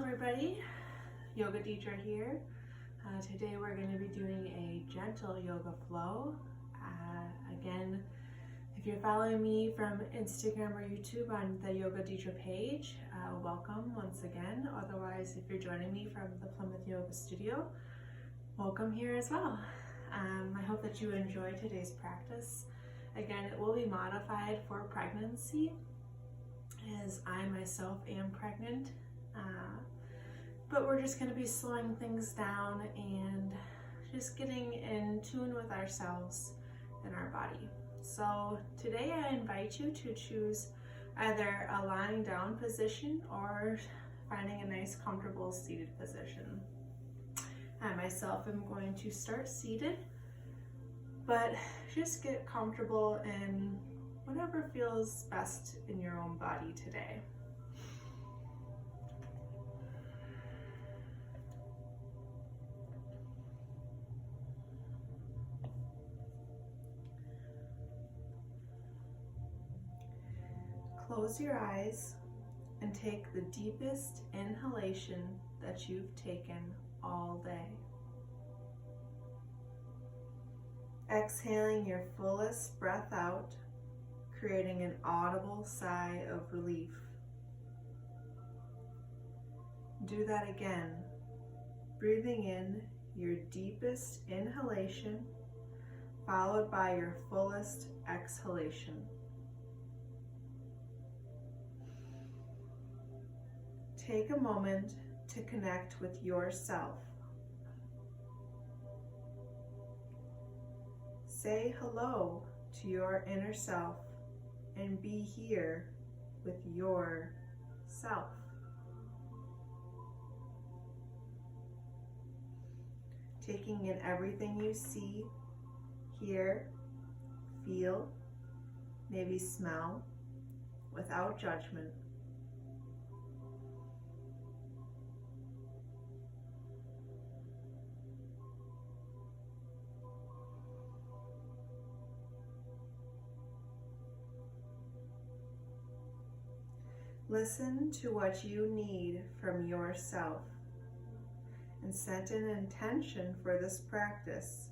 everybody, Yoga Deidra here. Today we're going to be doing a gentle yoga flow. Again, if you're following me from Instagram or YouTube on the Yoga Deidra page, welcome once again. Otherwise, if you're joining me from the Plymouth Yoga Studio, welcome here as well. I hope that you enjoy today's practice. Again, it will be modified for pregnancy, as I myself am pregnant. But we're just going to be slowing things down and just getting in tune with ourselves and our body. So today I invite you to choose either a lying down position or finding a nice comfortable seated position. I myself am going to start seated, but just get comfortable in whatever feels best in your own body today. Close your eyes and take the deepest inhalation that you've taken all day. Exhaling your fullest breath out, creating an audible sigh of relief. Do that again, breathing in your deepest inhalation, followed by your fullest exhalation. Take a moment to connect with yourself. Say hello to your inner self and be here with yourself. Taking in everything you see, hear, feel, maybe smell, without judgment. Listen to what you need from yourself and set an intention for this practice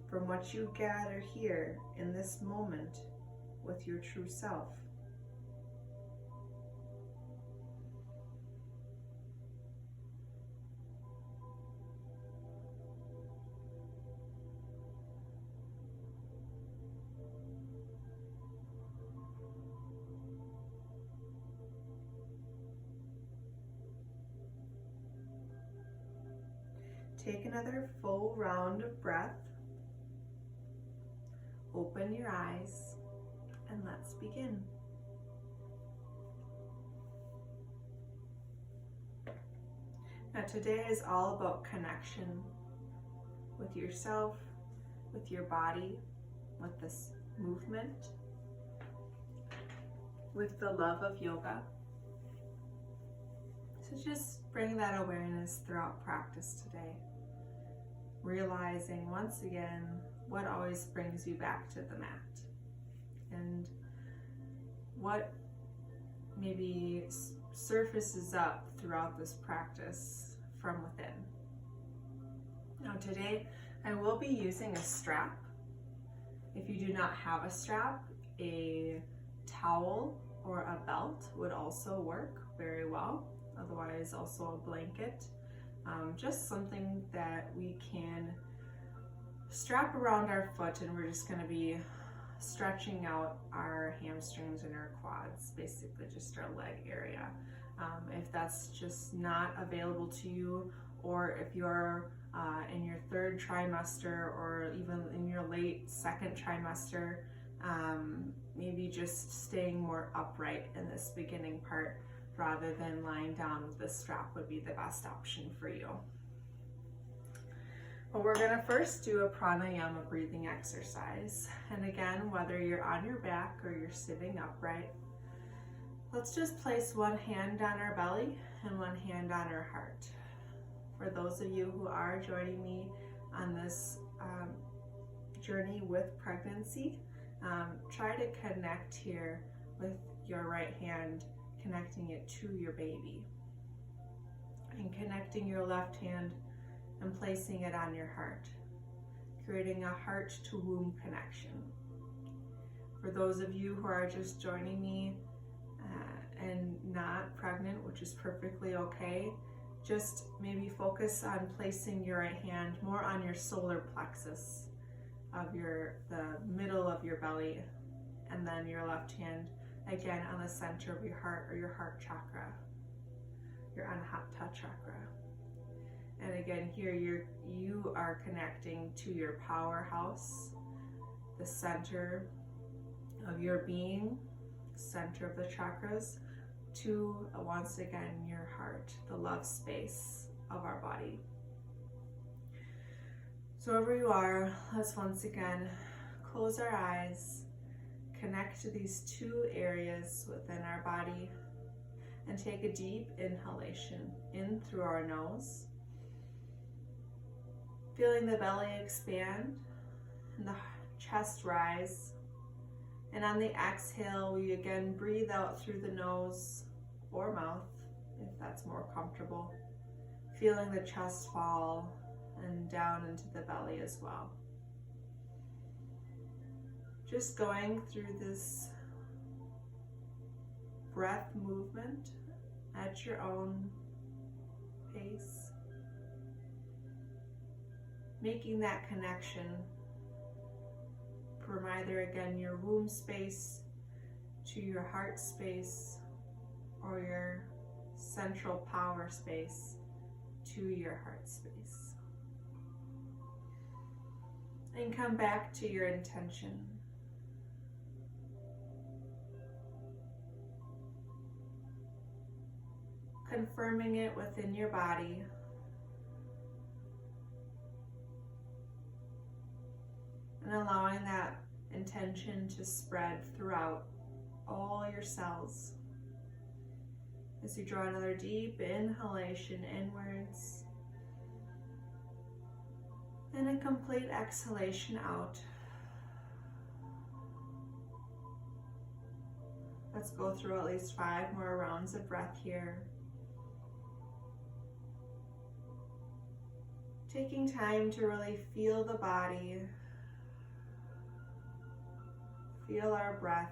from what you gather here in this moment with your true self. Take another full round of breath. Open your eyes and let's begin. Now today is all about connection with yourself, with your body, with this movement, with the love of yoga. So just bring that awareness throughout practice today. Realizing once again what always brings you back to the mat and what maybe surfaces up throughout this practice from within. Now today I will be using a strap. If you do not have a strap, a towel or a belt would also work very well. Otherwise also a blanket. Just something that we can strap around our foot, and we're just going to be stretching out our hamstrings and our quads, basically just our leg area. If that's just not available to you, or if you're in your third trimester or even in your late second trimester, maybe just staying more upright in this beginning part rather than lying down with the strap would be the best option for you. But we're going to first do a pranayama breathing exercise. And again, whether you're on your back or you're sitting upright, let's just place one hand on our belly and one hand on our heart. For those of you who are joining me on this journey with pregnancy, try to connect here with your right hand, connecting it to your baby. and connecting your left hand and placing it on your heart, creating a heart to womb connection. For those of you who are just joining me and not pregnant, which is perfectly okay, just maybe focus on placing your right hand more on your solar plexus of the middle of your belly, and then your left hand again on the center of your heart or your heart chakra, your Anahata chakra. And again, here you are connecting to your powerhouse, the center of your being, center of the chakras, to once again your heart, the love space of our body. So wherever you are, let's once again close our eyes, connect to these two areas within our body, and take a deep inhalation in through our nose, feeling the belly expand and the chest rise. And on the exhale, we again breathe out through the nose or mouth, if that's more comfortable, feeling the chest fall and down into the belly as well. Just going through this breath movement at your own pace, making that connection from either again your womb space to your heart space, or your central power space to your heart space. And come back to your intention. Confirming it within your body. And allowing that intention to spread throughout all your cells. As you draw another deep inhalation inwards and a complete exhalation out. Let's go through at least 5 more rounds of breath here. Taking time to really feel the body, feel our breath,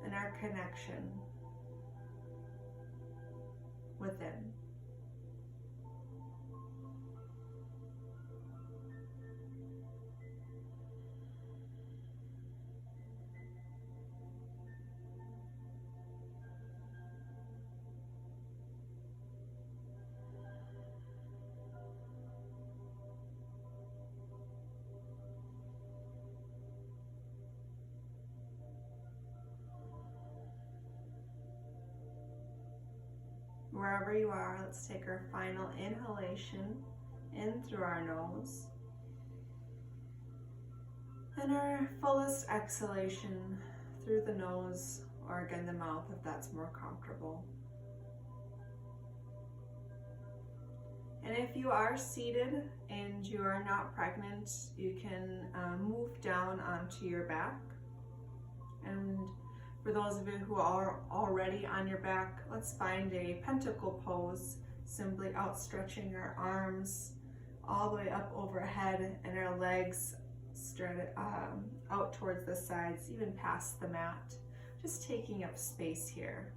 and our connection within. Wherever you are, let's take our final inhalation in through our nose, and our fullest exhalation through the nose, or again the mouth if that's more comfortable. And if you are seated and you are not pregnant, you can move down onto your back. And for those of you who are already on your back, let's find a pentacle pose, simply outstretching our arms all the way up overhead and our legs straight out towards the sides, even past the mat, just taking up space here.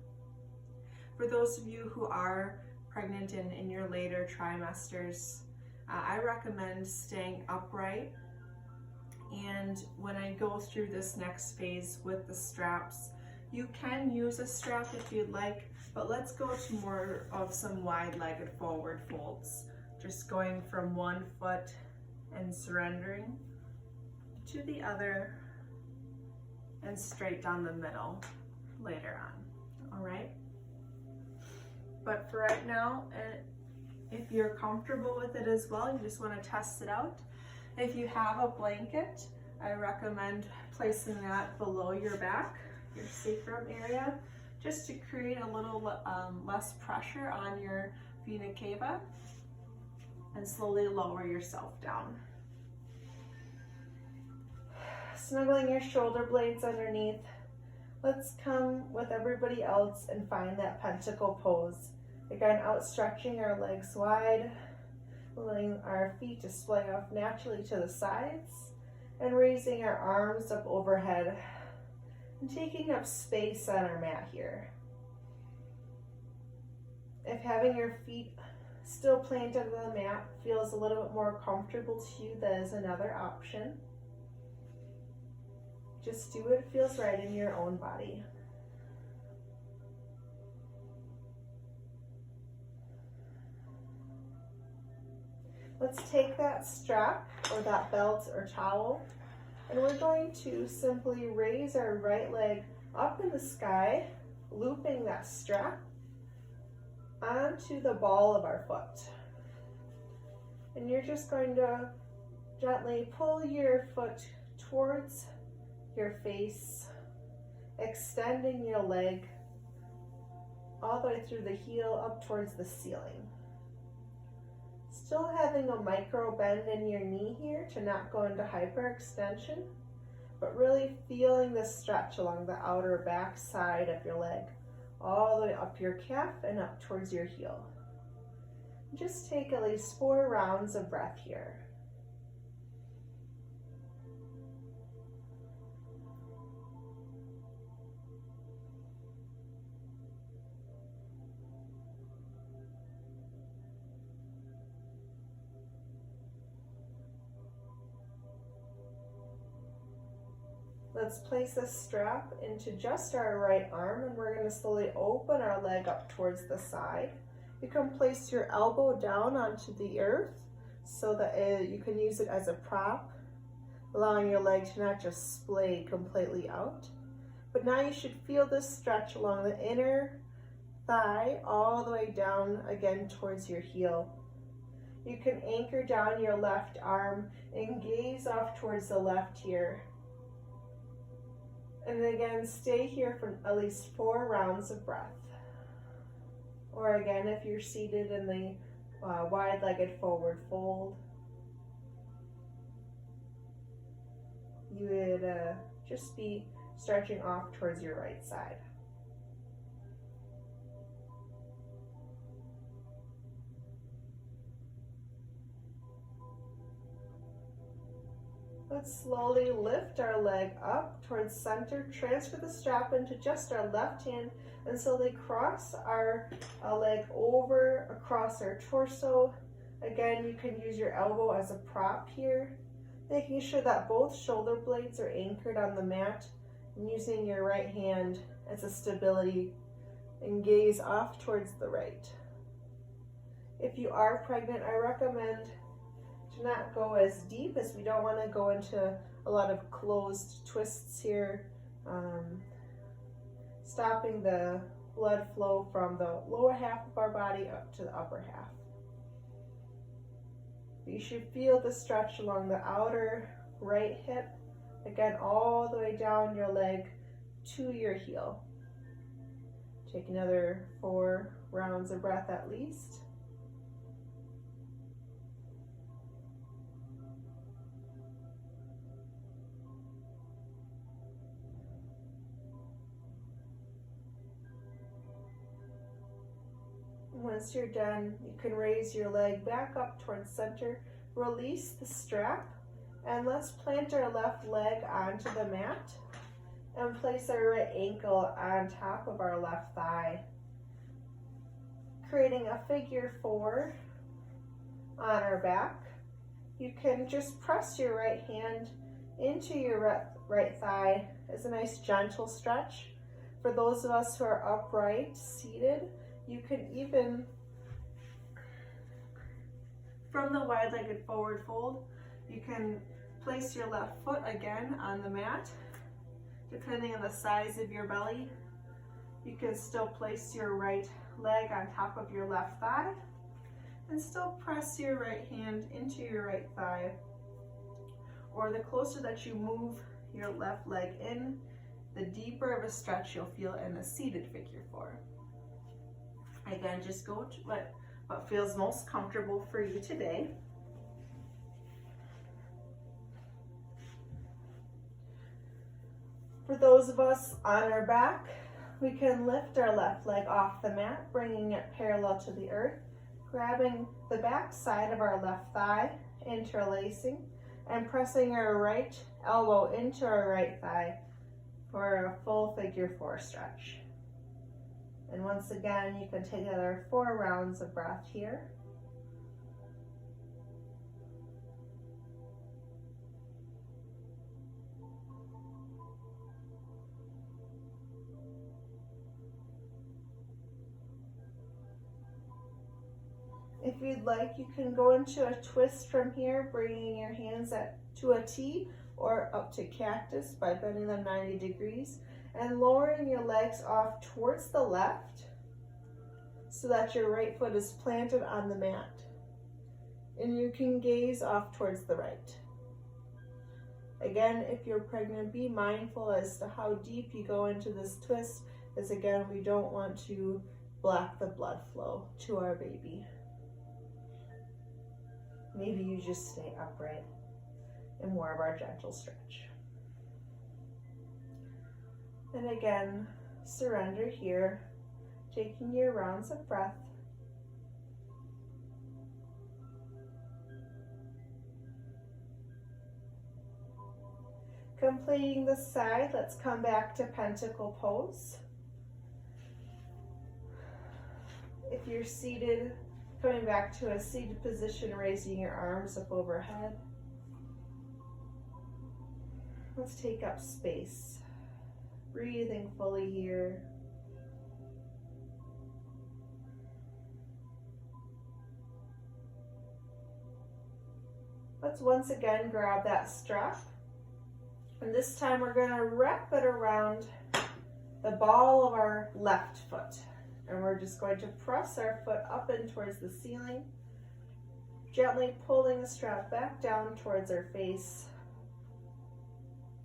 For those of you who are pregnant and in your later trimesters, I recommend staying upright. And when I go through this next phase with the straps, you can use a strap if you'd like, but let's go to more of some wide-legged forward folds. Just going from one foot and surrendering to the other and straight down the middle later on, all right? But for right now, if you're comfortable with it as well, you just want to test it out. If you have a blanket, I recommend placing that below your back, your sacrum area, just to create a little less pressure on your vena cava, and slowly lower yourself down. Snuggling your shoulder blades underneath, Let's come with everybody else and find that pentacle pose. Again, outstretching our legs wide, letting our feet to splay off naturally to the sides, and raising our arms up overhead and taking up space on our mat here. If having your feet still planted on the mat feels a little bit more comfortable to you, that is another option. Just do what feels right in your own body. Let's take that strap or that belt or towel, and we're going to simply raise our right leg up in the sky, looping that strap onto the ball of our foot. And you're just going to gently pull your foot towards your face, extending your leg all the way through the heel up towards the ceiling. Still having a micro bend in your knee here to not go into hyperextension, but really feeling the stretch along the outer back side of your leg, all the way up your calf and up towards your heel. Just take at least 4 rounds of breath here. Let's place this strap into just our right arm, and we're going to slowly open our leg up towards the side. You can place your elbow down onto the earth so that you can use it as a prop, allowing your leg to not just splay completely out. But now you should feel this stretch along the inner thigh all the way down again towards your heel. You can anchor down your left arm and gaze off towards the left here. And again, stay here for at least 4 rounds of breath. Or again, if you're seated in the wide-legged forward fold, you would just be stretching off towards your right side. Let's slowly lift our leg up towards center, transfer the strap into just our left hand, and slowly cross our leg over across our torso. Again, you can use your elbow as a prop here, making sure that both shoulder blades are anchored on the mat, and using your right hand as a stability, and gaze off towards the right. If you are pregnant, I recommend to not go as deep, as we don't want to go into a lot of closed twists here, stopping the blood flow from the lower half of our body up to the upper half. You should feel the stretch along the outer right hip, again all the way down your leg to your heel. Take another 4 rounds of breath at least. Once you're done, you can raise your leg back up towards center, release the strap, and let's plant our left leg onto the mat and place our right ankle on top of our left thigh, creating a figure 4 on our back. You can just press your right hand into your right thigh as a nice gentle stretch. For those of us who are upright, seated, you can even, from the wide-legged forward fold, you can place your left foot again on the mat. Depending on the size of your belly, you can still place your right leg on top of your left thigh and still press your right hand into your right thigh. Or the closer that you move your left leg in, the deeper of a stretch you'll feel in a seated figure 4. Again, just go to what feels most comfortable for you today. For those of us on our back, we can lift our left leg off the mat, bringing it parallel to the earth, grabbing the back side of our left thigh, interlacing, and pressing our right elbow into our right thigh for a full figure 4 stretch. And once again, you can take another 4 rounds of breath here. If you'd like, you can go into a twist from here, bringing your hands to a T or up to cactus by bending them 90 degrees and lowering your legs off towards the left so that your right foot is planted on the mat. And you can gaze off towards the right. Again, if you're pregnant, be mindful as to how deep you go into this twist, as again, we don't want to block the blood flow to our baby. Maybe you just stay upright in more of our gentle stretch. And again, surrender here, taking your rounds of breath. Completing the side, let's come back to pentacle pose. If you're seated, coming back to a seated position, raising your arms up overhead. Let's take up space. Breathing fully here. Let's once again grab that strap. And this time we're going to wrap it around the ball of our left foot. And we're just going to press our foot up and towards the ceiling, gently pulling the strap back down towards our face,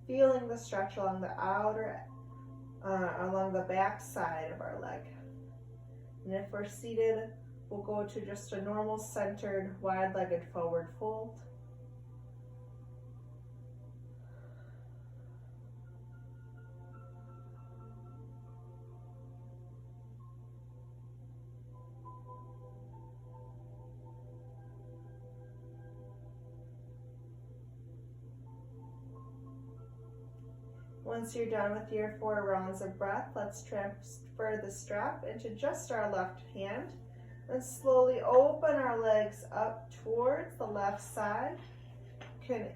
feeling the stretch along the along the back side of our leg. And if we're seated, we'll go to just a normal centered, wide-legged forward fold. Once you're done with your 4 rounds of breath, let's transfer the strap into just our left hand and slowly open our legs up towards the left side. You can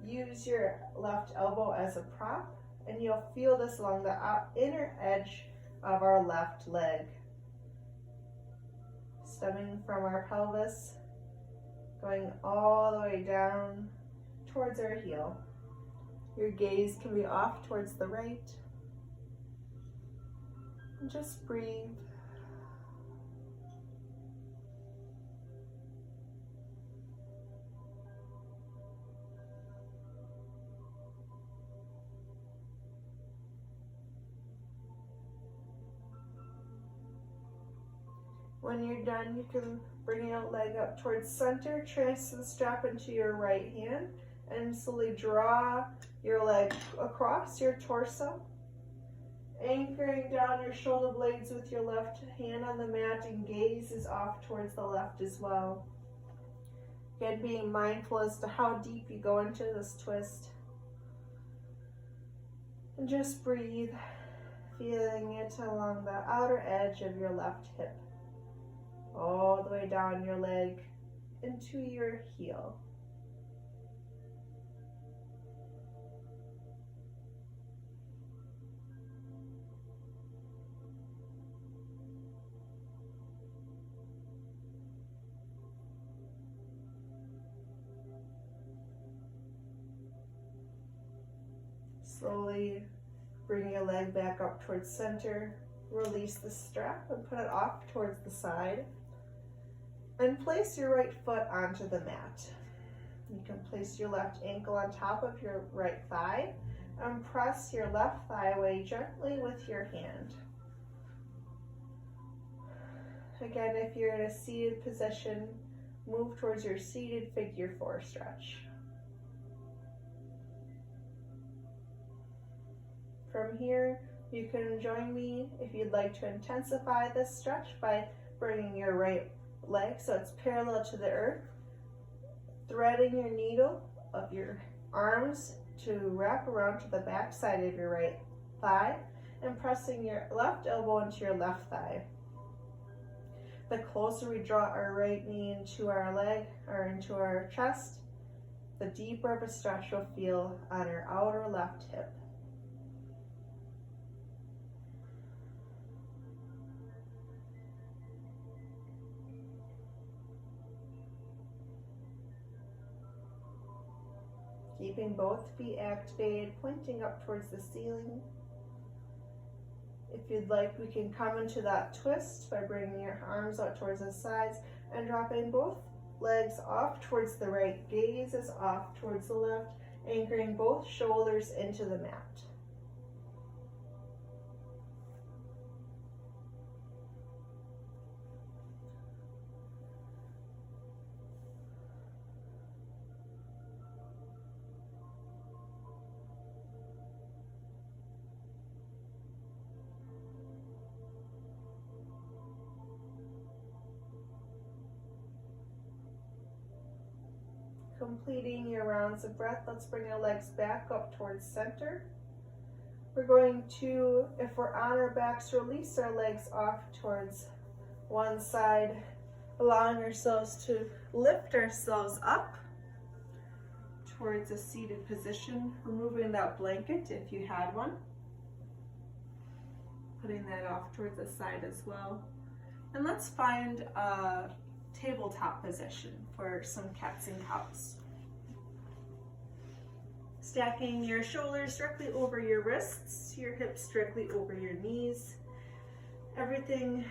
use your left elbow as a prop, and you'll feel this along the inner edge of our left leg. Stemming from our pelvis, going all the way down towards our heel. Your gaze can be off towards the right. And just breathe. When you're done, you can bring your leg up towards center, transfer the strap into your right hand, and slowly draw your leg across your torso, anchoring down your shoulder blades with your left hand on the mat, and gaze is off towards the left as well. Again, being mindful as to how deep you go into this twist. And just breathe, feeling it along the outer edge of your left hip, all the way down your leg into your heel. Slowly bring your leg back up towards center, release the strap and put it off towards the side, and place your right foot onto the mat. You can place your left ankle on top of your right thigh and press your left thigh away gently with your hand. Again, if you're in a seated position, move towards your seated figure 4 stretch. From here, you can join me if you'd like to intensify this stretch by bringing your right leg so it's parallel to the earth, threading your needle of your arms to wrap around to the back side of your right thigh and pressing your left elbow into your left thigh. The closer we draw our right knee into our leg or into our chest, the deeper of a stretch you'll feel on your outer left hip. Keeping both feet activated, pointing up towards the ceiling. If you'd like, we can come into that twist by bringing your arms out towards the sides and dropping both legs off towards the right, gaze is off towards the left, anchoring both shoulders into the mat. Completing your rounds of breath, let's bring our legs back up towards center. We're going to, if we're on our backs, release our legs off towards one side, allowing ourselves to lift ourselves up towards a seated position, removing that blanket if you had one. Putting that off towards the side as well. And let's find a tabletop position for some cats and cows. Stacking your shoulders directly over your wrists, your hips directly over your knees, everything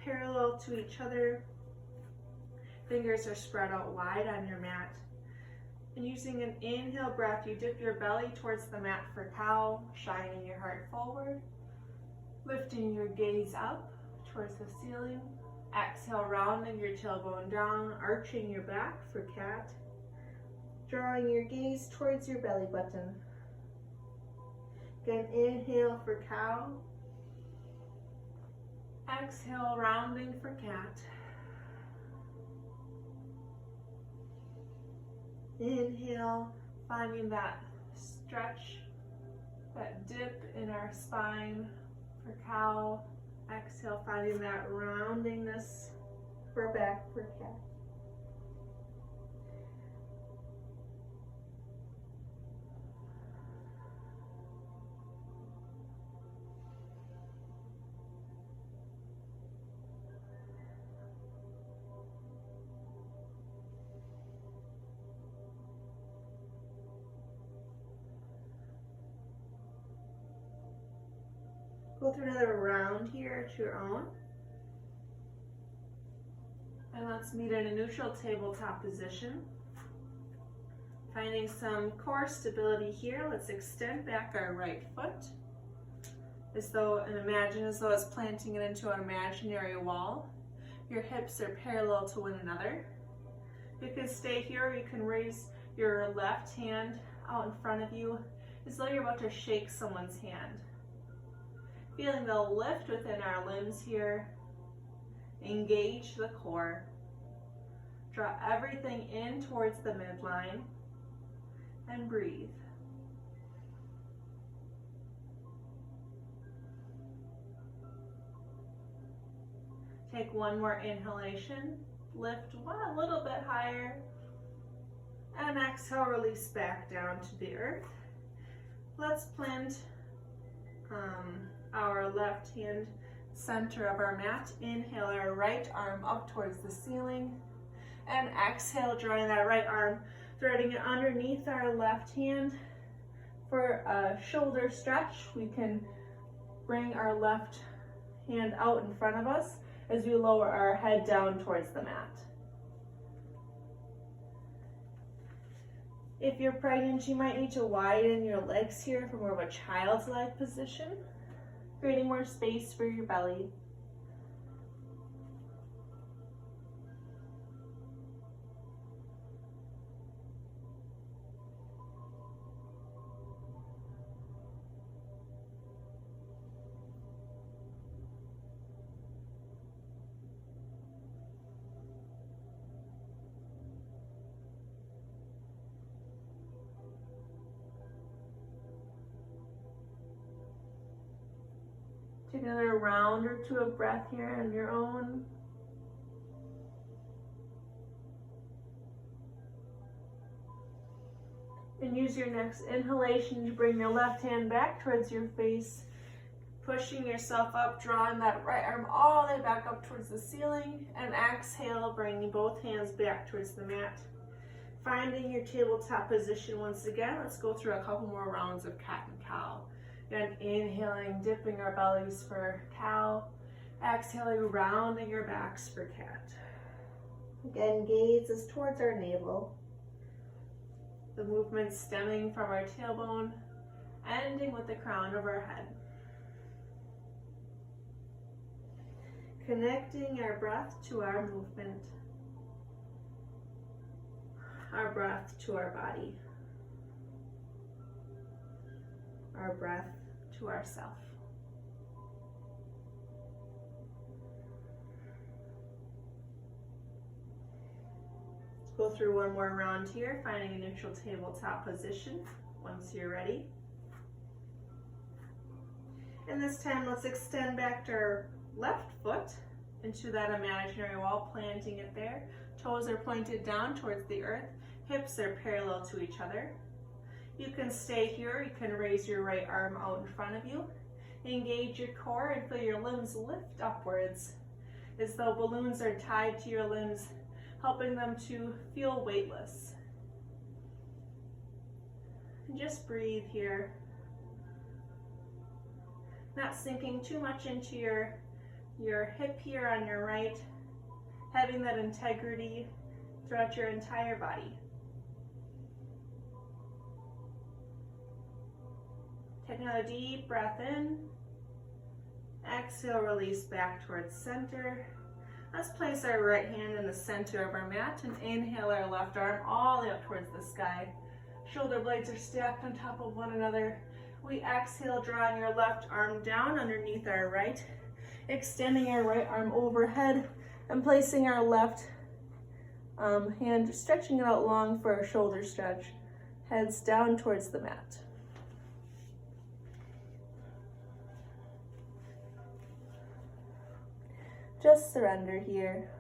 parallel to each other. Fingers are spread out wide on your mat. And using an inhale breath, you dip your belly towards the mat for cow, shining your heart forward, lifting your gaze up towards the ceiling. Exhale, rounding your tailbone down, arching your back for cat. Drawing your gaze towards your belly button. Again, inhale for cow. Exhale, rounding for cat. Inhale, finding that stretch, that dip in our spine for cow. Exhale, finding that roundingness for back for cat. Go through another round here at your own. And let's meet in a neutral tabletop position. Finding some core stability here, let's extend back our right foot and imagine as though it's planting it into an imaginary wall. Your hips are parallel to one another. You can stay here, or you can raise your left hand out in front of you as though you're about to shake someone's hand. Feeling the lift within our limbs here. Engage the core. Draw everything in towards the midline and breathe. Take one more inhalation. Lift a little bit higher. And exhale, release back down to the earth. Let's plant our left hand center of our mat. Inhale our right arm up towards the ceiling. And exhale, drawing that right arm, threading it underneath our left hand. For a shoulder stretch, we can bring our left hand out in front of us as we lower our head down towards the mat. If you're pregnant, you might need to widen your legs here for more of a child's leg position, creating more space for your belly. another round or two of breath here on your own. And use your next inhalation to bring your left hand back towards your face, pushing yourself up, drawing that right arm all the way back up towards the ceiling, and exhale, bringing both hands back towards the mat. Finding your tabletop position once again. Let's go through a couple more rounds of cat and cow. Again, inhaling, dipping our bellies for cow. Exhaling, rounding your backs for cat. Again, gaze is towards our navel. The movement stemming from our tailbone, ending with the crown of our head. Connecting our breath to our movement. Our breath to our body. Our breath to ourself. Let's go through one more round here, finding a neutral tabletop position once you're ready. And this time, let's extend back to our left foot into that imaginary wall, planting it there. Toes are pointed down towards the earth. Hips are parallel to each other. You can stay here. You can raise your right arm out in front of you. Engage your core and feel your limbs lift upwards as though balloons are tied to your limbs, helping them to feel weightless. And just breathe here. Not sinking too much into your hip here on your right, having that integrity throughout your entire body. Take another deep breath in. Exhale, release back towards center. Let's place our right hand in the center of our mat and inhale our left arm all the way up towards the sky. Shoulder blades are stacked on top of one another. We exhale, drawing our left arm down underneath our right, extending our right arm overhead and placing our left hand, stretching it out long for a shoulder stretch. Heads down towards the mat. Just surrender here.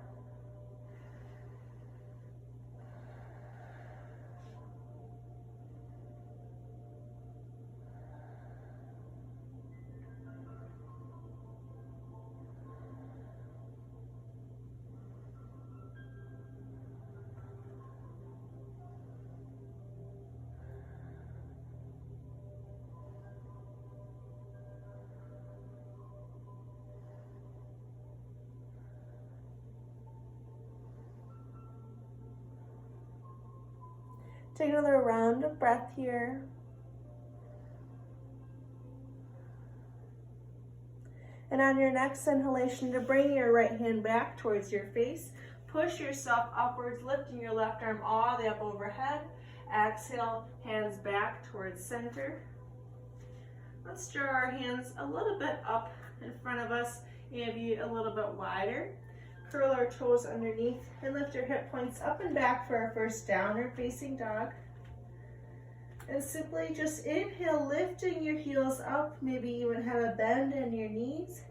Take another round of breath here. And on your next inhalation, to bring your right hand back towards your face, push yourself upwards, lifting your left arm all the way up overhead. Exhale, hands back towards center. Let's draw our hands a little bit up in front of us, maybe a little bit wider. Curl our toes underneath and lift your hip points up and back for our first downward facing dog. And simply just inhale, lifting your heels up, maybe even have a bend in your knees.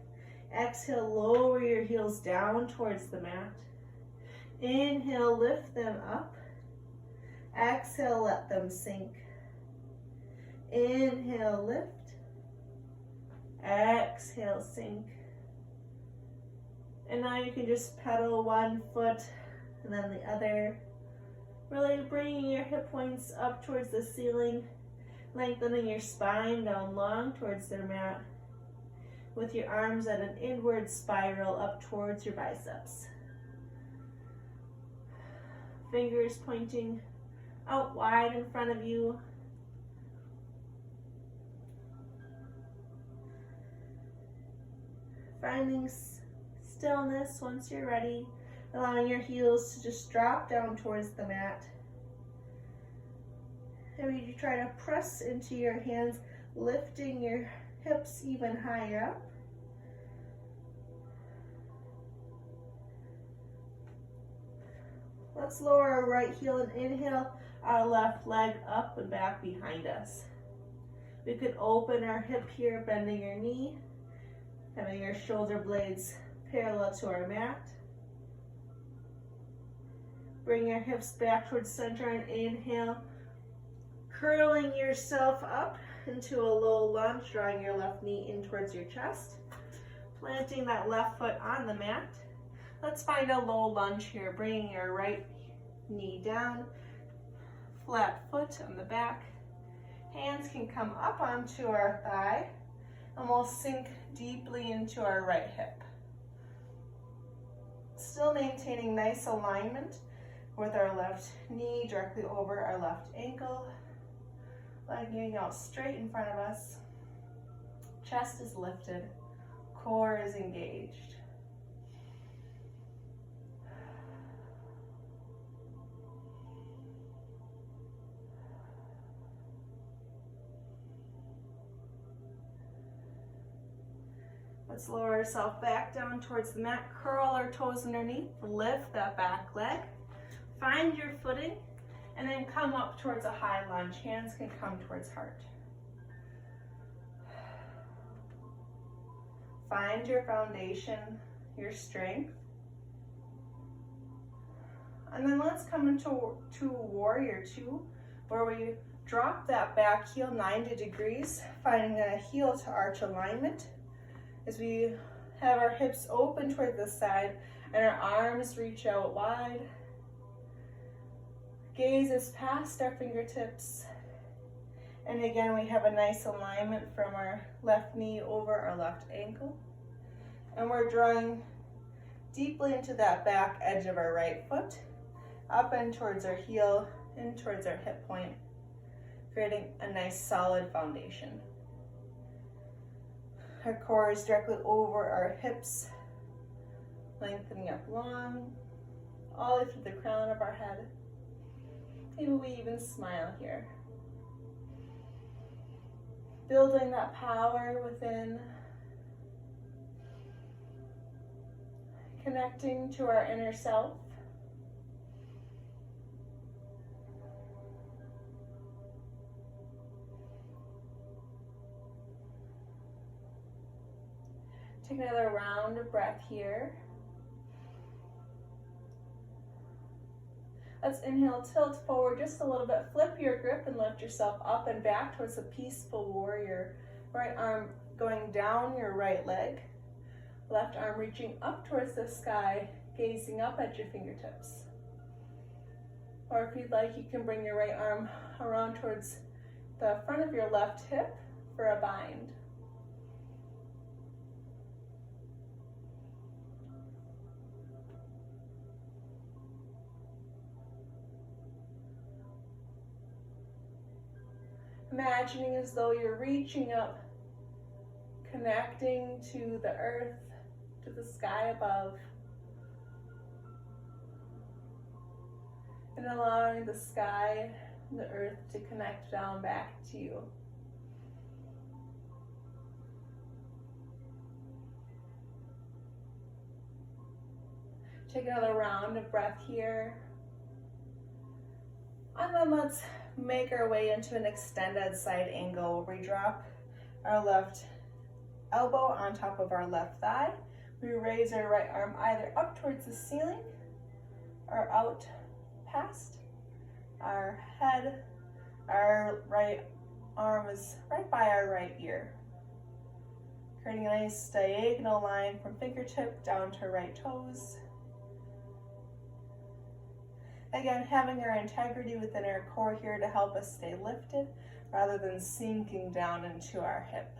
Exhale, lower your heels down towards the mat. Inhale, lift them up. Exhale, let them sink. Inhale, lift. Exhale, sink. And now you can just pedal one foot and then the other. Really bringing your hip points up towards the ceiling, lengthening your spine down long towards the mat, with your arms at an inward spiral up towards your biceps. Fingers pointing out wide in front of you. Finding stillness once you're ready, allowing your heels to just drop down towards the mat. And you try to press into your hands, lifting your hips even higher up. Let's lower our right heel and inhale our left leg up and back behind us. We could open our hip here, bending your knee. Having our shoulder blades parallel to our mat. Bring your hips back towards center and inhale, curling yourself up into a low lunge, drawing your left knee in towards your chest, planting that left foot on the mat. Let's find a low lunge here, bringing your right knee down, flat foot on the back. Hands can come up onto our thigh, and we'll sink deeply into our right hip. Still maintaining nice alignment with our left knee directly over our left ankle. Legging out straight in front of us. Chest is lifted. Core is engaged. Let's lower ourselves back down towards the mat. Curl our toes underneath. Lift that back leg. Find your footing, and then come up towards a high lunge. Hands can come towards heart. Find your foundation, your strength. And then let's come into warrior two, where we drop that back heel 90 degrees, finding a heel to arch alignment as we have our hips open toward the side and our arms reach out wide. Gaze is past our fingertips. And again, we have a nice alignment from our left knee over our left ankle. And we're drawing deeply into that back edge of our right foot, up and towards our heel, in towards our hip point, creating a nice solid foundation. Our core is directly over our hips, lengthening up long, all the way through the crown of our head. Maybe we even smile here. Building that power within. Connecting to our inner self. Take another round of breath here. Let's inhale, tilt forward just a little bit. Flip your grip and lift yourself up and back towards a peaceful warrior. Right arm going down your right leg. Left arm reaching up towards the sky, gazing up at your fingertips. Or if you'd like, you can bring your right arm around towards the front of your left hip for a bind. Imagining as though you're reaching up, connecting to the earth, to the sky above, and allowing the sky and the earth to connect down back to you. Take another round of breath here. And then let's make our way into an extended side angle where we drop our left elbow on top of our left thigh. We raise our right arm either up towards the ceiling or out past our head. Our right arm is right by our right ear, creating a nice diagonal line from fingertip down to right toes. Again, having our integrity within our core here to help us stay lifted rather than sinking down into our hip.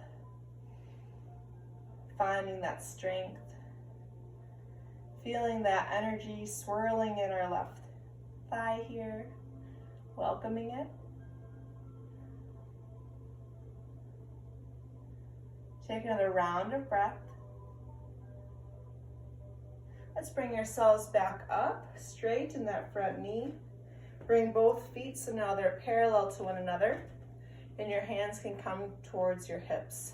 Finding that strength, feeling that energy swirling in our left thigh here, welcoming it. Take another round of breath. Let's bring ourselves back up, straight in that front knee. Bring both feet so now they're parallel to one another, and your hands can come towards your hips.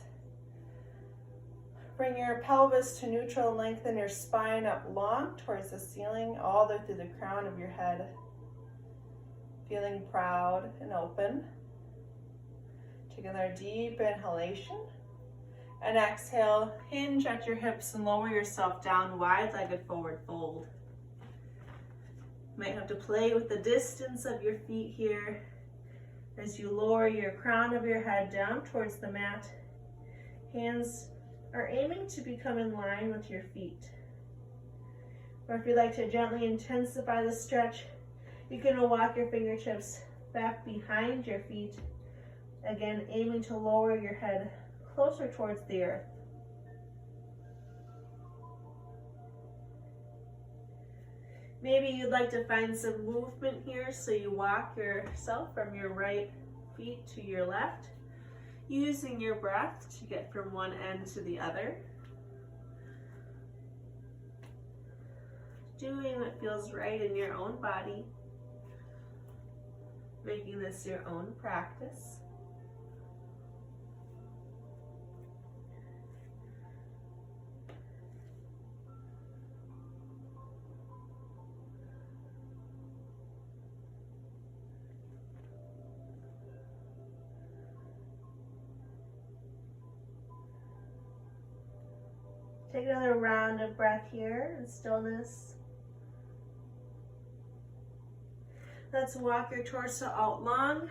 Bring your pelvis to neutral, lengthen your spine up long towards the ceiling, all the way through the crown of your head. Feeling proud and open. Take another deep inhalation, And exhale, hinge at your hips and lower yourself down, wide-legged forward fold. Might have to play with the distance of your feet here as you lower your crown of your head down towards the mat. Hands are aiming to become in line with your feet. Or if you'd like to gently intensify the stretch, you can walk your fingertips back behind your feet. Again, aiming to lower your head closer towards the earth. Maybe you'd like to find some movement here, so you walk yourself from your right feet to your left, using your breath to get from one end to the other. Doing what feels right in your own body, making this your own practice. Take another round of breath here in stillness. Let's walk your torso out long,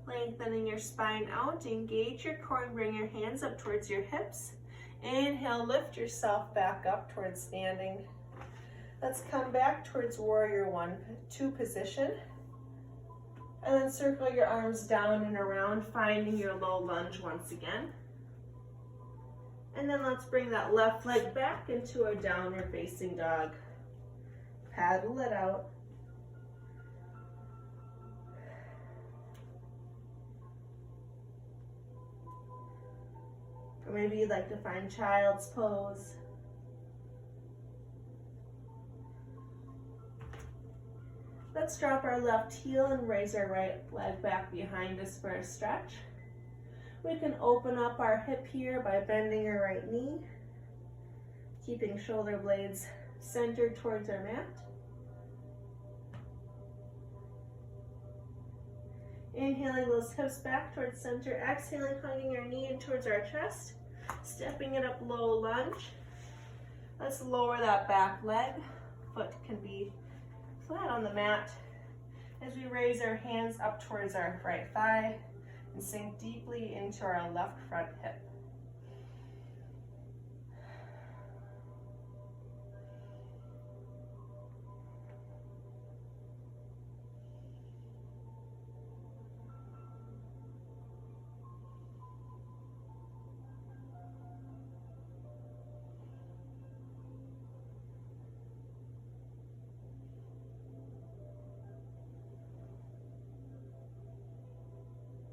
lengthening your spine out. Engage your core and bring your hands up towards your hips. Inhale, lift yourself back up towards standing. Let's come back towards warrior 1-2 position. And then circle your arms down and around, finding your low lunge once again. And then let's bring that left leg back into a downward facing dog. Paddle it out. Or maybe you'd like to find child's pose. Let's drop our left heel and raise our right leg back behind us for a stretch. We can open up our hip here by bending our right knee, keeping shoulder blades centered towards our mat. Inhaling those hips back towards center, exhaling, hugging our knee in towards our chest, stepping it up, low lunge. Let's lower that back leg. Foot can be flat on the mat as we raise our hands up towards our right thigh and sink deeply into our left front hip.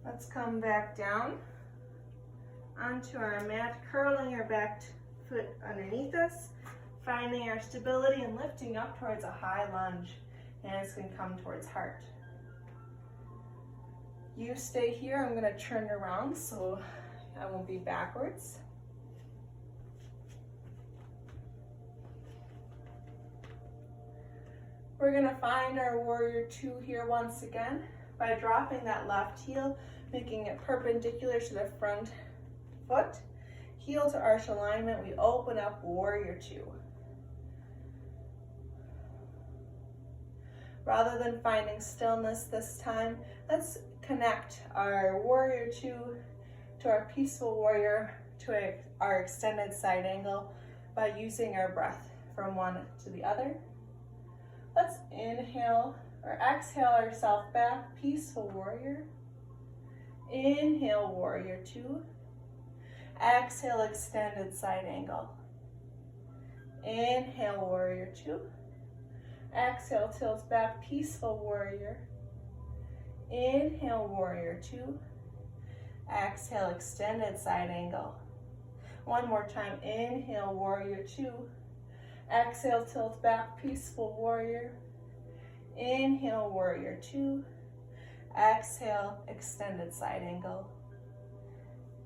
Let's come back down onto our mat, curling our back foot underneath us, finding our stability and lifting up towards a high lunge. Hands can come towards heart. You stay here. I'm going to turn around so I won't be backwards. We're going to find our warrior 2 here once again by dropping that left heel, making it perpendicular to the front foot. Heel to arch alignment, we open up warrior 2. Rather than finding stillness this time, let's connect our warrior 2 to our peaceful warrior to our extended side angle by using our breath from one to the other. Let's inhale or exhale ourselves back, peaceful warrior. Inhale, warrior 2. Exhale, extended side angle. Inhale, warrior 2. Exhale, tilt back, peaceful warrior. Inhale, warrior 2. Exhale, extended side angle. One more time, inhale, warrior 2. Exhale, tilt back, peaceful warrior. Inhale, warrior 2. Exhale, extended side angle.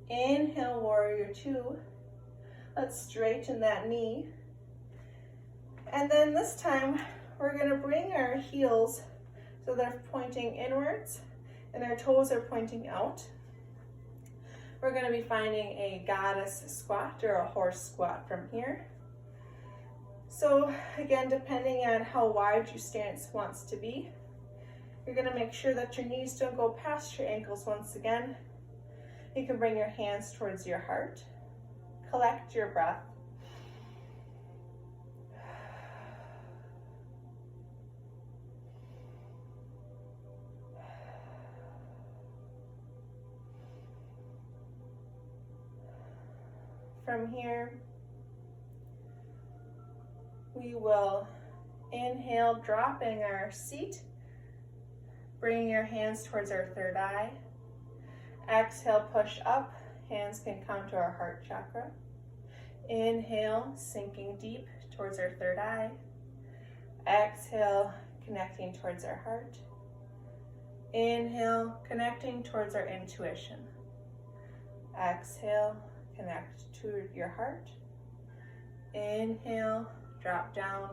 Inhale, warrior 2. Let's straighten that knee. And then this time, we're going to bring our heels so they're pointing inwards and our toes are pointing out. We're going to be finding a goddess squat or a horse squat from here. So again, depending on how wide your stance wants to be, you're going to make sure that your knees don't go past your ankles once again. You can bring your hands towards your heart. Collect your breath. From here, we will inhale, dropping our seat, bringing your hands towards our third eye. Exhale, push up, hands can come to our heart chakra. Inhale, sinking deep towards our third eye. Exhale, connecting towards our heart. Inhale, connecting towards our intuition. Exhale, connect to your heart. Inhale, drop down.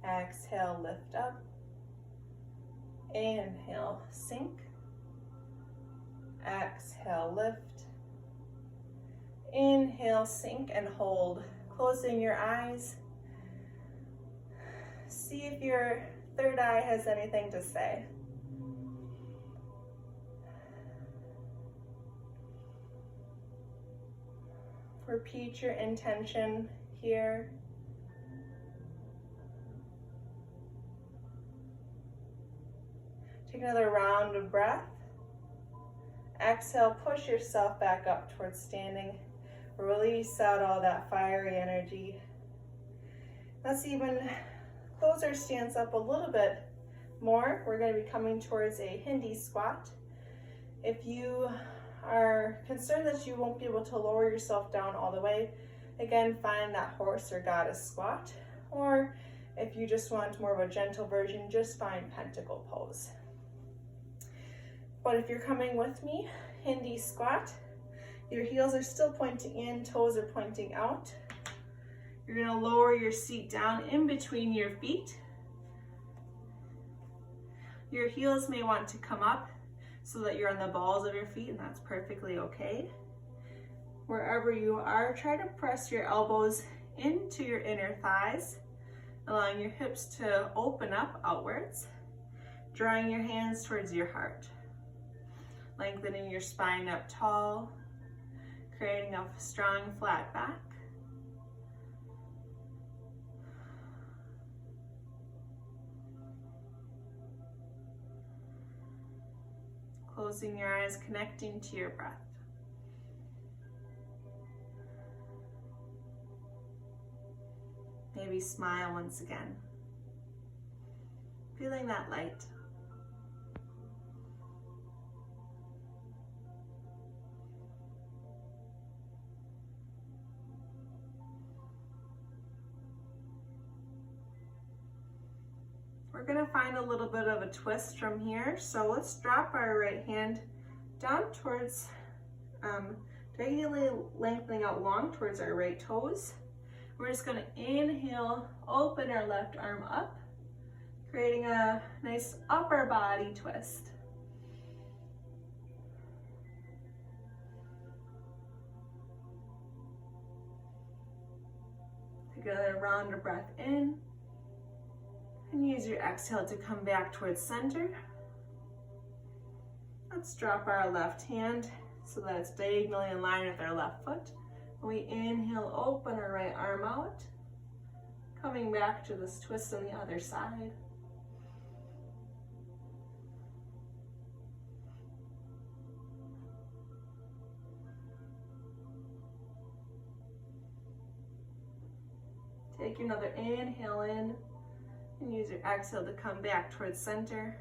Exhale, lift up. Inhale, sink. Exhale, lift. Inhale, sink and hold. Closing your eyes. See if your third eye has anything to say. Repeat your intention here. Take another round of breath. Exhale, push yourself back up towards standing. Release out all that fiery energy. Let's even close our stance up a little bit more. We're going to be coming towards a Hindi squat. If you are concerned that you won't be able to lower yourself down all the way, again, find that horse or goddess squat. Or if you just want more of a gentle version, just find pentacle pose. But if you're coming with me, Hindi squat, your heels are still pointing in, toes are pointing out. You're going to lower your seat down in between your feet. Your heels may want to come up so that you're on the balls of your feet, and that's perfectly okay. Wherever you are, try to press your elbows into your inner thighs, allowing your hips to open up outwards, drawing your hands towards your heart, lengthening your spine up tall, creating a strong flat back. Closing your eyes, connecting to your breath. Maybe smile once again. Feeling that light. We're going to find a little bit of a twist from here. So let's drop our right hand down towards, diagonally lengthening out long towards our right toes. We're just going to inhale, open our left arm up, creating a nice upper body twist. Take another round of breath in. And use your exhale to come back towards center. Let's drop our left hand so that it's diagonally in line with our left foot. We inhale, open our right arm out, coming back to this twist on the other side. Take another inhale in. And use your exhale to come back towards center.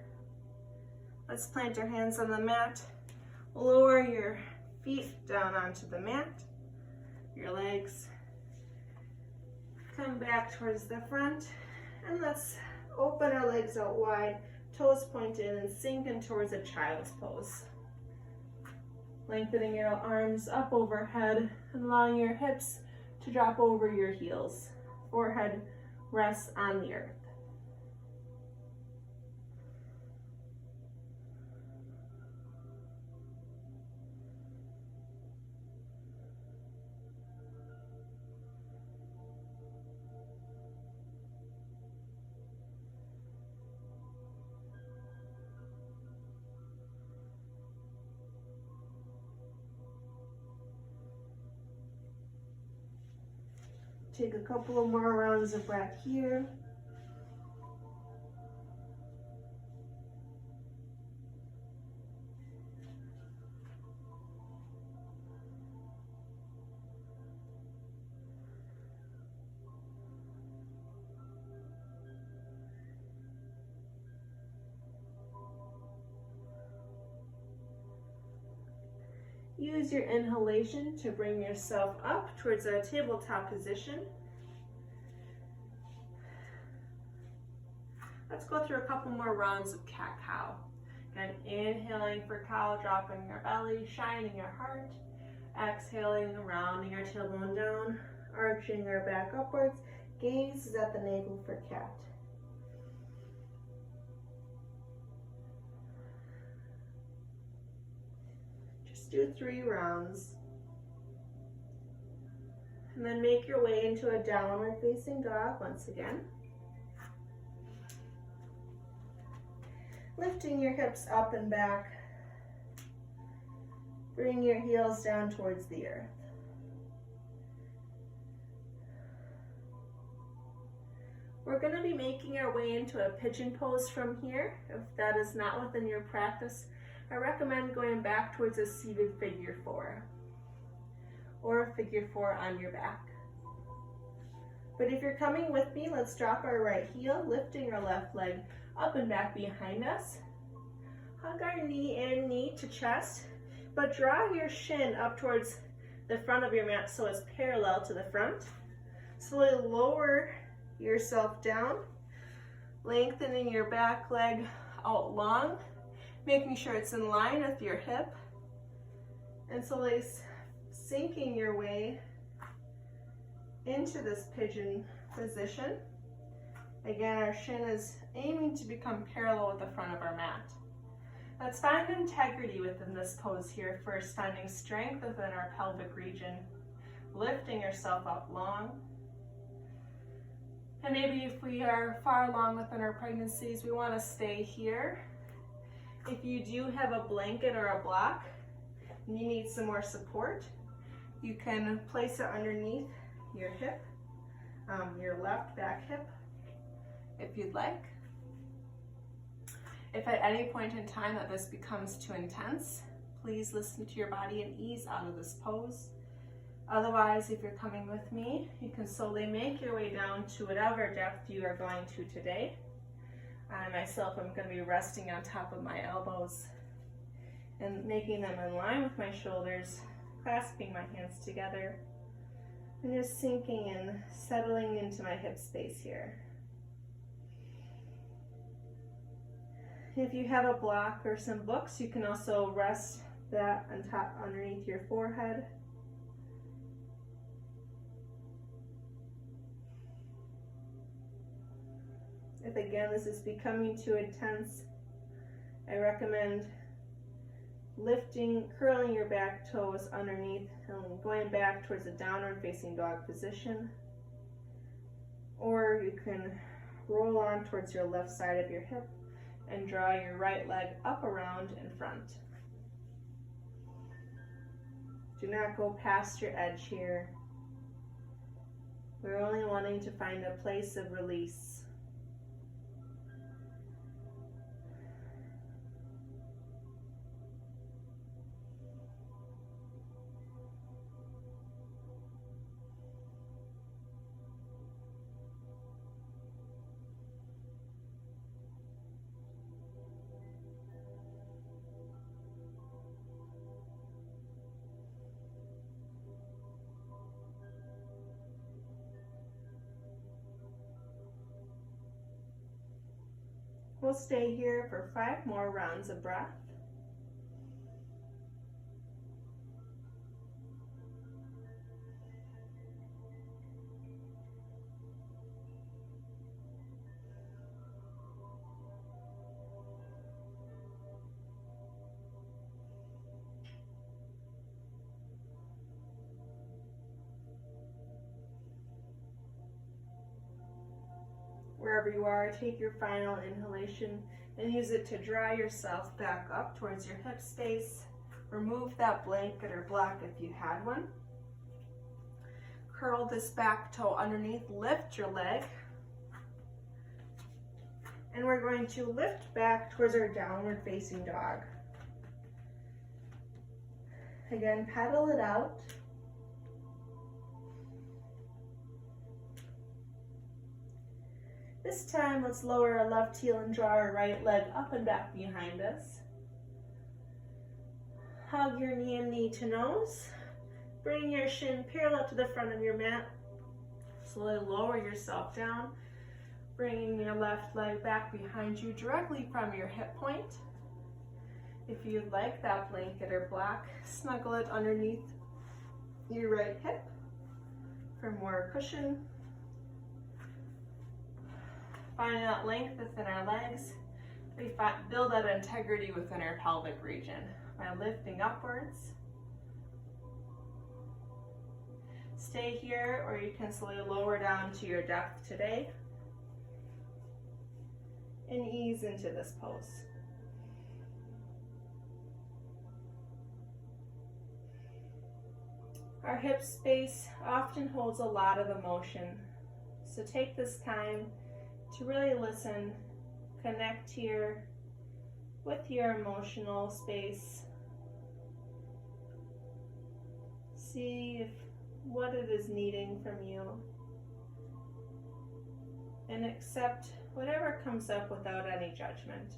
Let's plant our hands on the mat. Lower your feet down onto the mat. Your legs. Come back towards the front. And let's open our legs out wide, toes pointed, and sink in towards a child's pose. Lengthening your arms up overhead and allowing your hips to drop over your heels. Forehead rests on the earth. Take a couple of more rounds of breath here. Use your inhalation to bring yourself up towards a tabletop position. Let's go through a couple more rounds of cat-cow. Again, inhaling for cow, dropping your belly, shining your heart. Exhaling, rounding our tailbone down, arching our back upwards. Gaze is at the navel for cat. Do 3 rounds, and then make your way into a downward facing dog once again. Lifting your hips up and back, bring your heels down towards the earth. We're going to be making our way into a pigeon pose from here. If that is not within your practice, I recommend going back towards a seated figure 4 or a figure 4 on your back. But if you're coming with me, let's drop our right heel, lifting our left leg up and back behind us. Hug our knee in, knee to chest, but draw your shin up towards the front of your mat so it's parallel to the front. Slowly lower yourself down, lengthening your back leg out long, making sure it's in line with your hip, and slowly sinking your way into this pigeon position. Again, our shin is aiming to become parallel with the front of our mat. Let's find integrity within this pose here first, finding strength within our pelvic region, lifting yourself up long. And maybe if we are far along within our pregnancies, we want to stay here. If you do have a blanket or a block and you need some more support, you can place it underneath your hip, your left back hip, if you'd like. If at any point in time that this becomes too intense, please listen to your body and ease out of this pose. Otherwise, if you're coming with me, you can slowly make your way down to whatever depth you are going to today. I myself am going to be resting on top of my elbows and making them in line with my shoulders, clasping my hands together, and just sinking and settling into my hip space here. If you have a block or some books, you can also rest that on top underneath your forehead. If again this is becoming too intense, I recommend lifting, curling your back toes underneath and going back towards a downward facing dog position. Or you can roll on towards your left side of your hip and draw your right leg up around in front. Do not go past your edge here. We're only wanting to find a place of release. We'll stay here for 5 more rounds of breath. Wherever you are, take your final inhalation and use it to draw yourself back up towards your hip space. Remove that blanket or block if you had one. Curl this back toe underneath, lift your leg. And we're going to lift back towards our downward facing dog. Again, pedal it out. This time, let's lower our left heel and draw our right leg up and back behind us. Hug your knee and knee to nose. Bring your shin parallel to the front of your mat. Slowly lower yourself down, bringing your left leg back behind you directly from your hip point. If you'd like that blanket or block, snuggle it underneath your right hip for more cushion. Find that length within our legs. We build that integrity within our pelvic region by lifting upwards. Stay here, or you can slowly lower down to your depth today and ease into this pose. Our hip space often holds a lot of emotion, so take this time to really listen, connect here with your emotional space. See what it is needing from you, and accept whatever comes up without any judgment.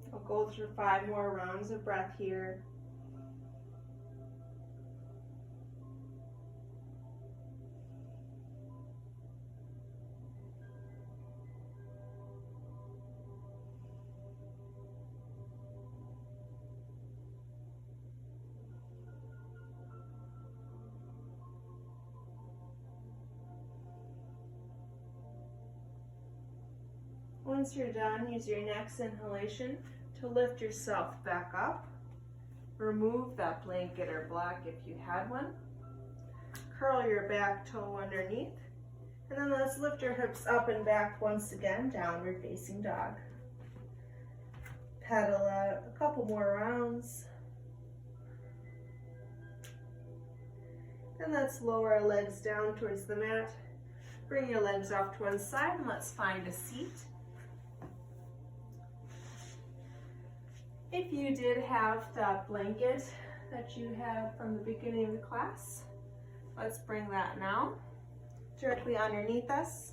We'll go through 5 more rounds of breath here. Once you're done, use your next inhalation to lift yourself back up. Remove that blanket or block if you had one. Curl your back toe underneath. And then let's lift your hips up and back once again, downward facing dog. Pedal out a couple more rounds. And let's lower our legs down towards the mat. Bring your legs off to one side and let's find a seat. If you did have that blanket that you had from the beginning of the class, let's bring that now directly underneath us,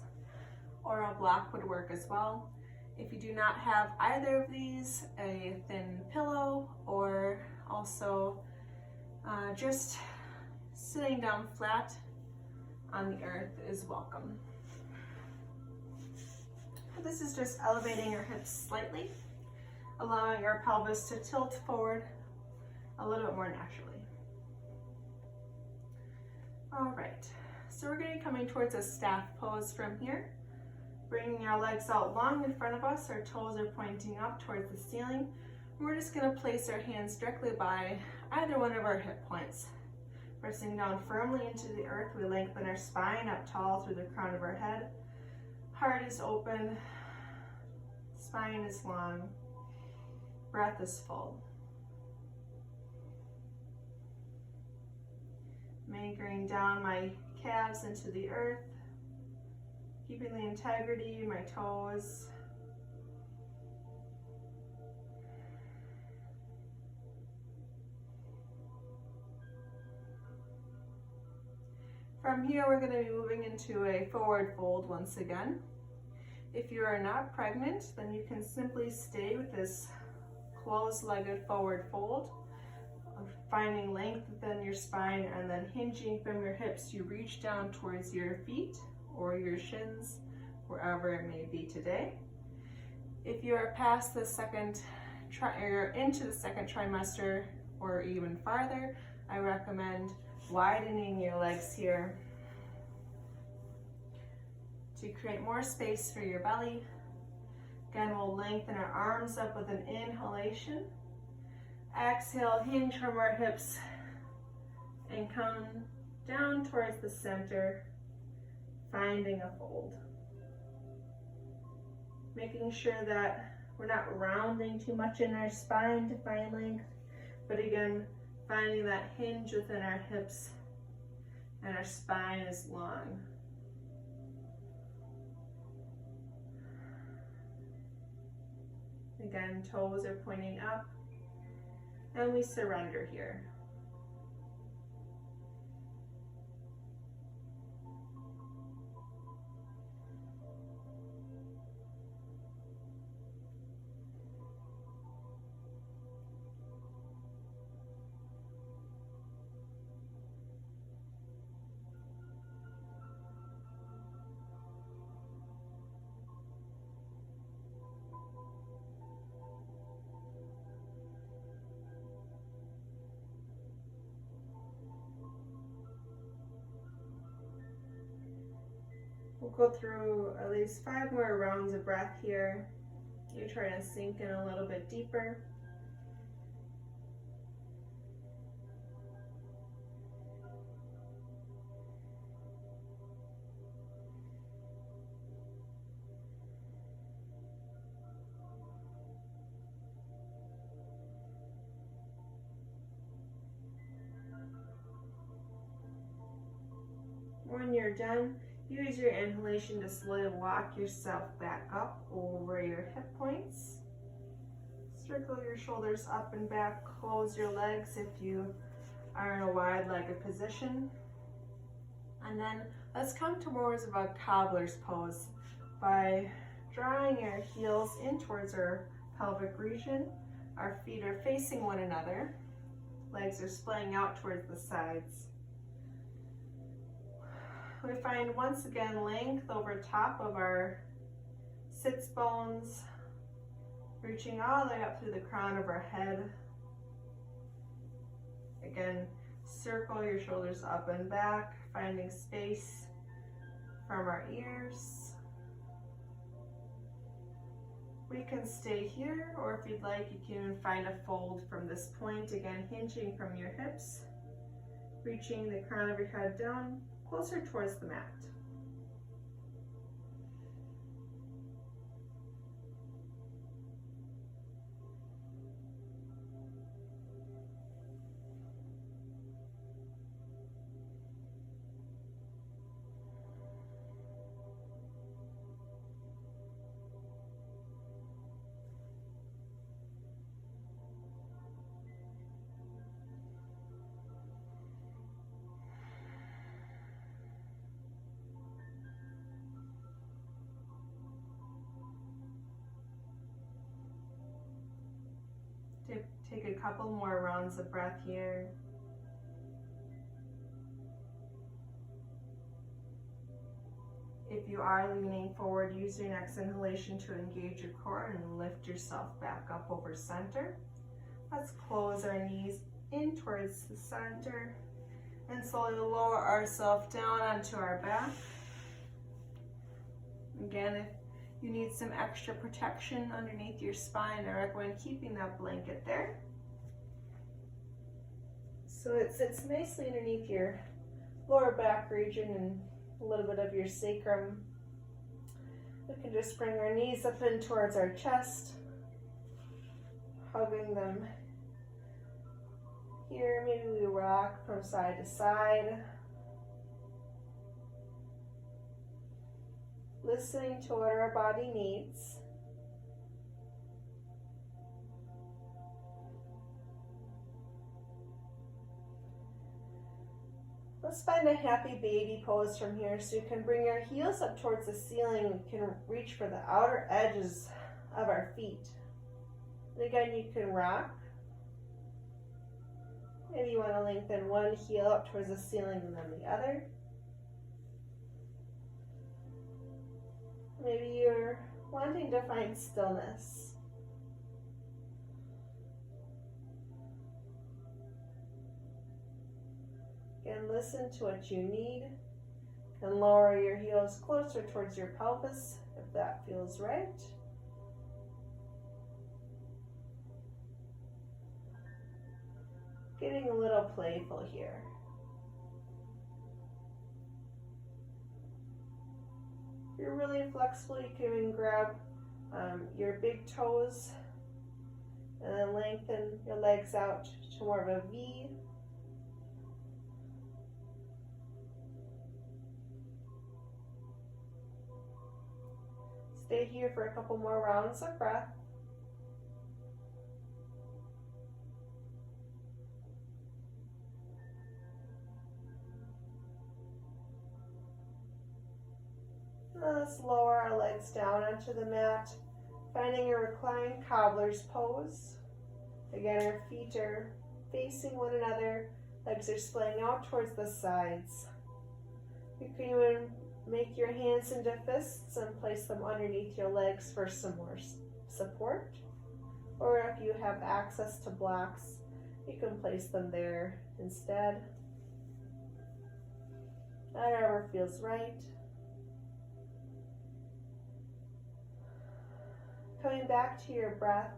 or a block would work as well. If you do not have either of these, a thin pillow, or also just sitting down flat on the earth is welcome. This is just elevating our hips slightly, allowing our pelvis to tilt forward a little bit more naturally. All right, so we're going to be coming towards a staff pose from here. Bringing our legs out long in front of us, our toes are pointing up towards the ceiling. We're just going to place our hands directly by either one of our hip points. Pressing down firmly into the earth, we lengthen our spine up tall through the crown of our head. Heart is open, spine is long. Breath is full. I'm anchoring down my calves into the earth, keeping the integrity of my toes. From here, we're going to be moving into a forward fold once again. If you are not pregnant, then you can simply stay with this closed-legged forward fold, finding length within your spine, and then hinging from your hips, you reach down towards your feet or your shins, wherever it may be today. If you are past the second or into the second trimester or even farther, I recommend widening your legs here to create more space for your belly. Again, we'll lengthen our arms up with an inhalation. Exhale, hinge from our hips and come down towards the center, finding a fold. Making sure that we're not rounding too much in our spine to find length, but again, finding that hinge within our hips and our spine is long. Again, toes are pointing up, and we surrender here. We'll go through at least 5 more rounds of breath here. You try to sink in a little bit deeper. When you're done, use your inhalation to slowly walk yourself back up over your hip points. Circle your shoulders up and back, close your legs if you are in a wide-legged position. And then let's come towards a cobbler's pose by drawing our heels in towards our pelvic region. Our feet are facing one another. Legs are splaying out towards the sides. We find once again length over top of our sits bones, reaching all the way up through the crown of our head. Again, circle your shoulders up and back, finding space from our ears. We can stay here, or if you'd like, you can find a fold from this point. Again, hinging from your hips, reaching the crown of your head down, closer towards the mat. Take a couple more rounds of breath here. If you are leaning forward, use your next inhalation to engage your core and lift yourself back up over center. Let's close our knees in towards the center and slowly lower ourselves down onto our back. Again, if you need some extra protection underneath your spine, I recommend keeping that blanket there. So it sits nicely underneath your lower back region and a little bit of your sacrum. We can just bring our knees up in towards our chest, hugging them here. Maybe we rock from side to side, listening to what our body needs. Let's find a happy baby pose from here. So you can bring your heels up towards the ceiling. You can reach for the outer edges of our feet. And again, you can rock Maybe you want to lengthen one heel up towards the ceiling and then the other. Maybe you're wanting to find stillness. And listen to what you need. And lower your heels closer towards your pelvis if that feels right. Getting a little playful here. If you're really flexible, you can even grab your big toes and then lengthen your legs out to more of a V. Stay here for a couple more rounds of breath. Let's lower our legs down onto the mat, finding a reclined cobbler's pose. Again, our feet are facing one another, legs are splaying out towards the sides. You can even make your hands into fists and place them underneath your legs for some more support. Or if you have access to blocks, you can place them there instead. Whatever feels right. Coming back to your breath.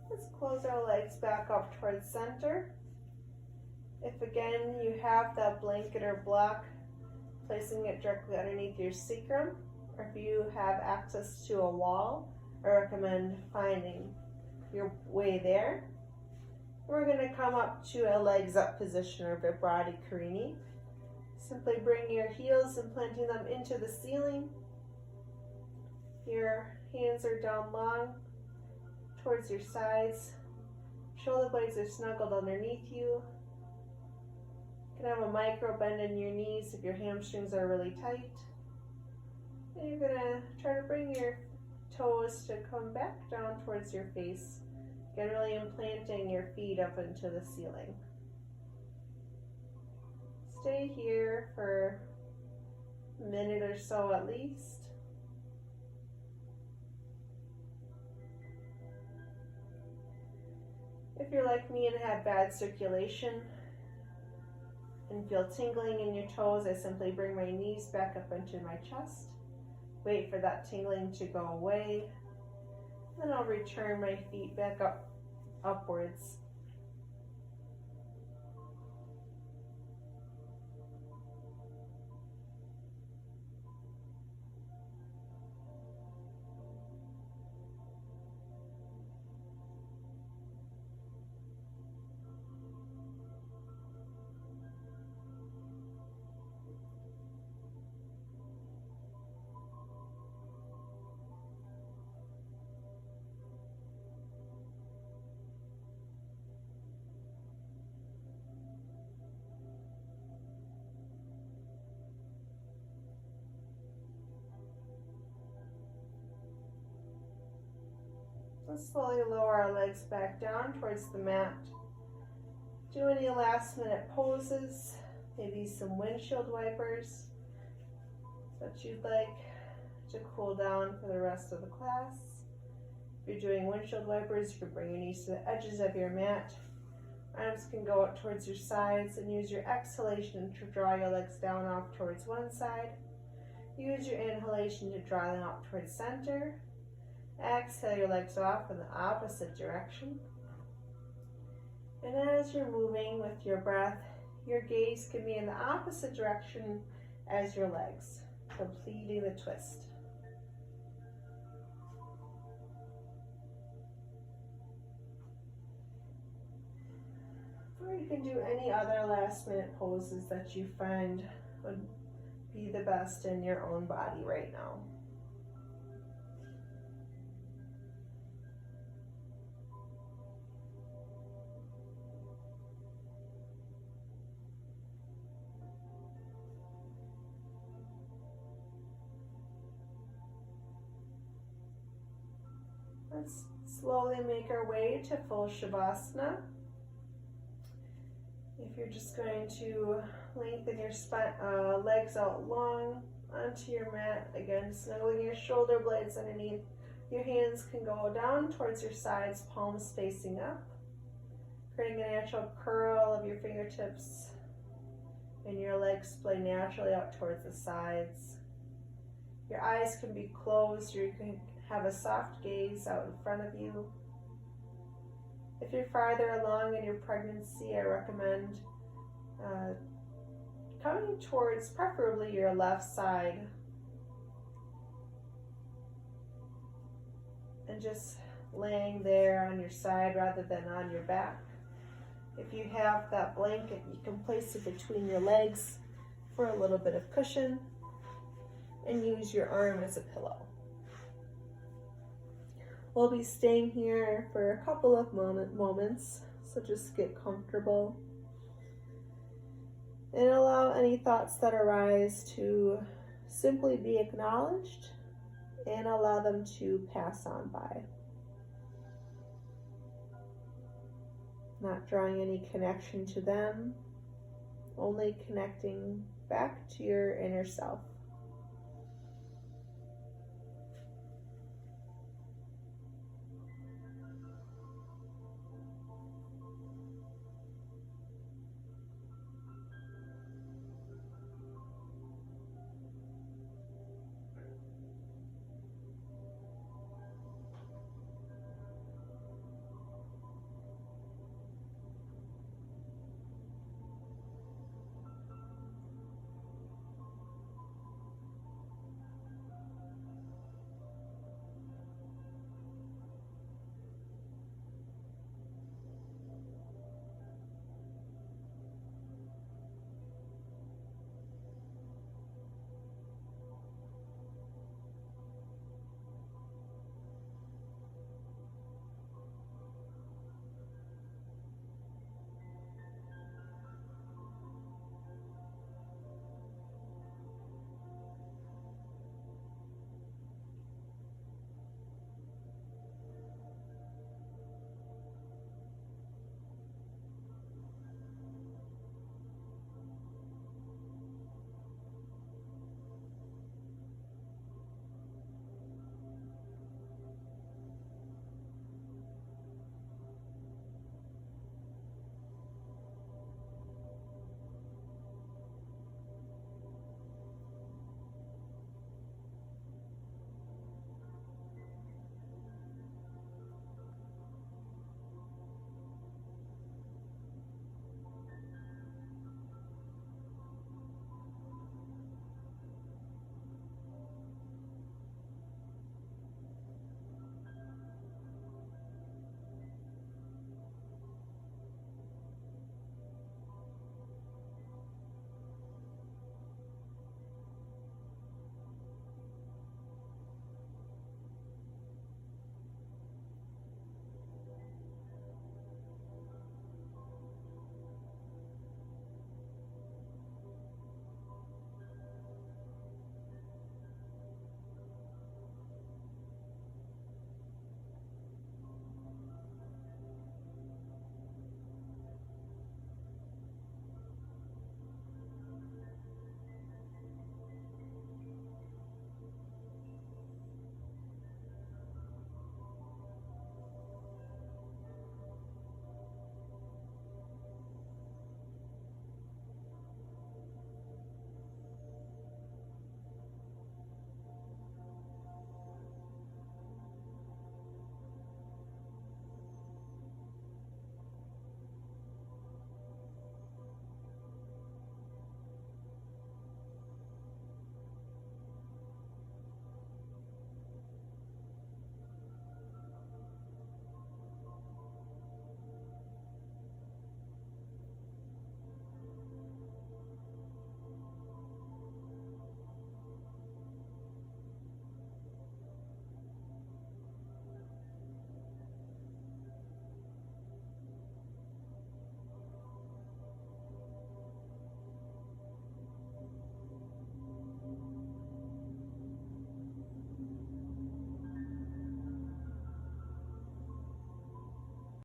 Let's close our legs back up towards center. If again you have that blanket or block, placing it directly underneath your sacrum, or if you have access to a wall, I recommend finding your way there. We're going to come up to a legs up position or Vibrati Karini. Simply bring your heels and planting them into the ceiling. Your hands are down long towards your sides. Shoulder blades are snuggled underneath you. You can have a micro bend in your knees if your hamstrings are really tight. And you're going to try to bring your toes to come back down towards your face. Again, really implanting your feet up into the ceiling. Stay here for a minute or so at least. If you're like me and have bad circulation and feel tingling in your toes, I simply bring my knees back up into my chest. Wait for that tingling to go away. Then I'll return my feet back upwards. Let's slowly lower our legs back down towards the mat. Do any last minute poses, maybe some windshield wipers that you'd like to cool down for the rest of the class. If you're doing windshield wipers, you can bring your knees to the edges of your mat. Arms can go out towards your sides and use your exhalation to draw your legs down off towards one side. Use your inhalation to draw them up towards center. Exhale your legs off in the opposite direction. And as you're moving with your breath, your gaze can be in the opposite direction as your legs, completing the twist. Or you can do any other last minute poses that you find would be the best in your own body right now. Let's slowly make our way to full Shavasana. If you're just going to lengthen your spine, legs out long onto your mat, again, snuggling your shoulder blades underneath. Your hands can go down towards your sides, palms facing up, creating a natural curl of your fingertips, and your legs splay naturally out towards the sides. Your eyes can be closed, or you can have a soft gaze out in front of you. If you're farther along in your pregnancy, I recommend coming towards preferably your left side and just laying there on your side rather than on your back. If you have that blanket, you can place it between your legs for a little bit of cushion and use your arm as a pillow. We'll be staying here for a couple of moments, so just get comfortable and allow any thoughts that arise to simply be acknowledged and allow them to pass on by. Not drawing any connection to them, only connecting back to your inner self.